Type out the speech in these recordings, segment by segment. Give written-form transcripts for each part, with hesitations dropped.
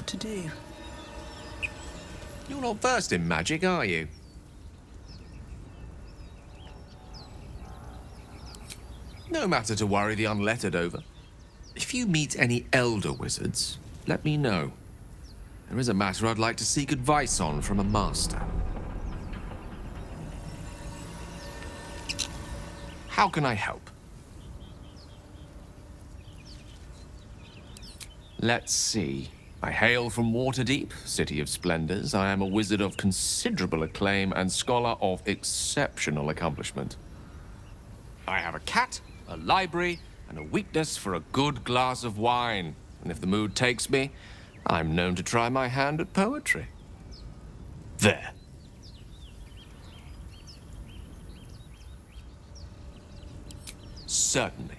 to do. You're not versed in magic, are you? No matter to worry the unlettered over. If you meet any elder wizards, let me know. There is a matter I'd like to seek advice on from a master. How can I help? Let's see. I hail from Waterdeep, City of Splendors. I am a wizard of considerable acclaim and scholar of exceptional accomplishment. I have a cat, a library, and a weakness for a good glass of wine. And if the mood takes me, I'm known to try my hand at poetry. There. Certainly.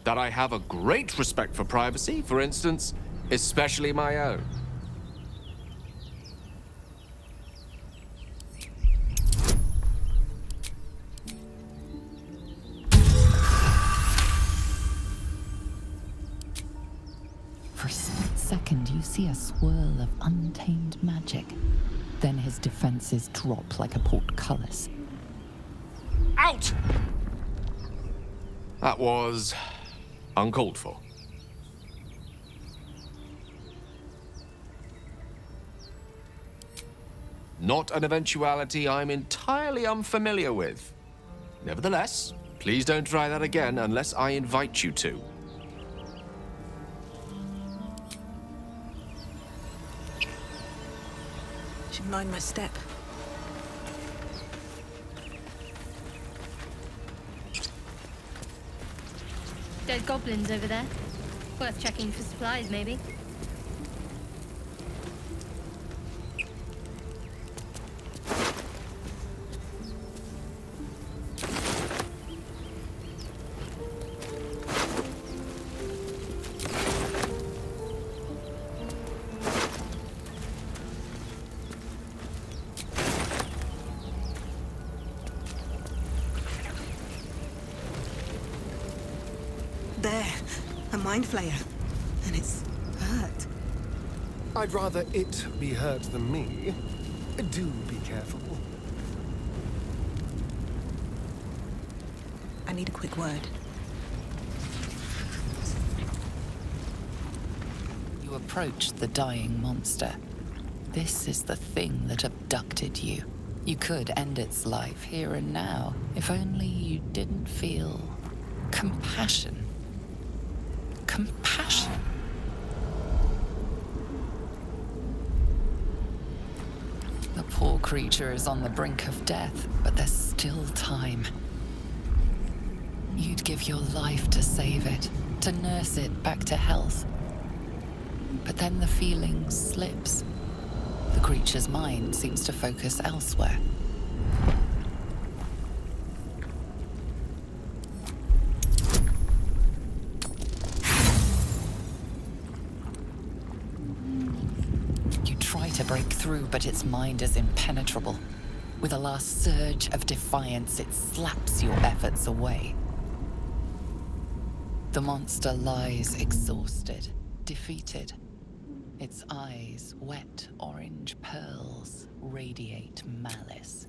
That I have a great respect for privacy, for instance, especially my own. For a split second, you see a swirl of untamed magic. Then his defenses drop like a portcullis. Out! That was uncalled for. Not an eventuality I'm entirely unfamiliar with. Nevertheless, please don't try that again unless I invite you to. Should mind my step. Dead goblins over there. Worth checking for supplies, maybe. There. A mind flayer. And it's hurt. I'd rather it be hurt than me. Do be careful. I need a quick word. You approach the dying monster. This is the thing that abducted you. You could end its life here and now, if only you didn't feel compassion. Compassion. The poor creature is on the brink of death, but there's still time. You'd give your life to save it, to nurse it back to health. But then the feeling slips. The creature's mind seems to focus elsewhere. To break through, but its mind is impenetrable. With a last surge of defiance, it slaps your efforts away. The monster lies exhausted, defeated. Its eyes, wet orange pearls, radiate malice.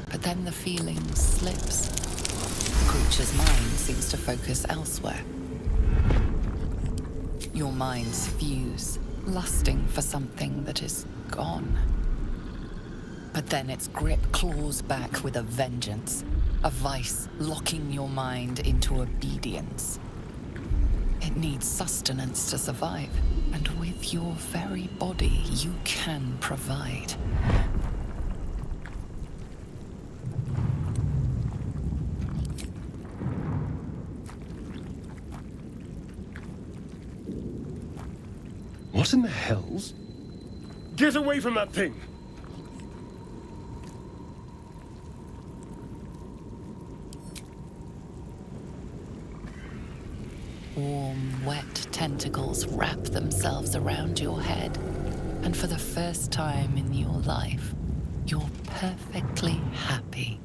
But then the feeling slips. The creature's mind seems to focus elsewhere. Your minds fuse, lusting for something that is gone. But then its grip claws back with a vengeance, a vice locking your mind into obedience. It needs sustenance to survive, and with your very body you can provide. What in the hells? Get away from that thing! Warm, wet tentacles wrap themselves around your head, and for the first time in your life, you're perfectly happy.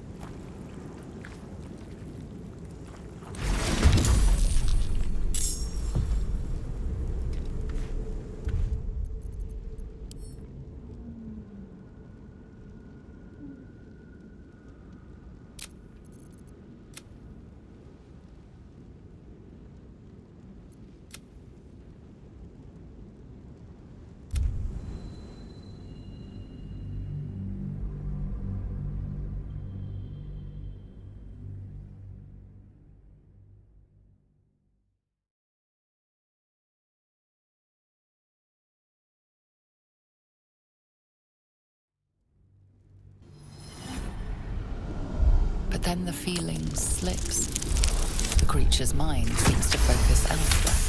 But then the feeling slips. The creature's mind seems to focus elsewhere.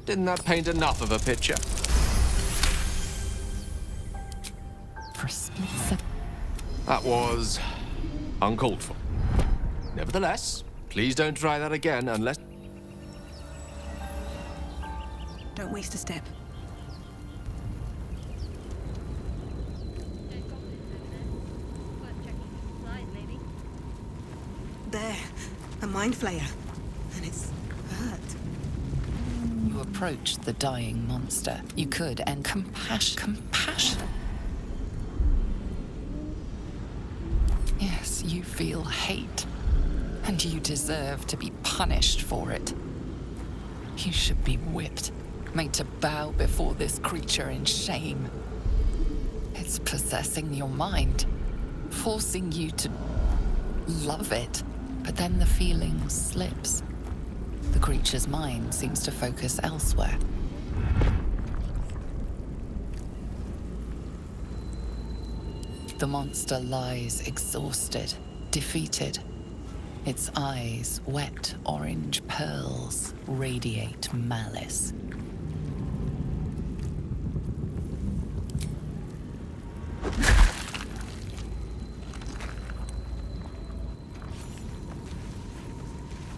Didn't that paint enough of a picture? For a split second. That was uncalled for. Nevertheless, please don't try that again unless... Don't waste a step. Dead goblins over there. Worth checking for supplies, maybe. There. A mind flayer. And it's hurt. You approach the dying monster. You could end compassion. Yes, you feel hate. And you deserve to be punished for it. You should be whipped, made to bow before this creature in shame. It's possessing your mind, forcing you to love it. But then the feeling slips. The creature's mind seems to focus elsewhere. The monster lies exhausted, defeated. Its eyes, wet orange pearls, radiate malice.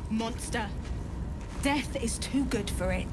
Monster. Death is too good for it.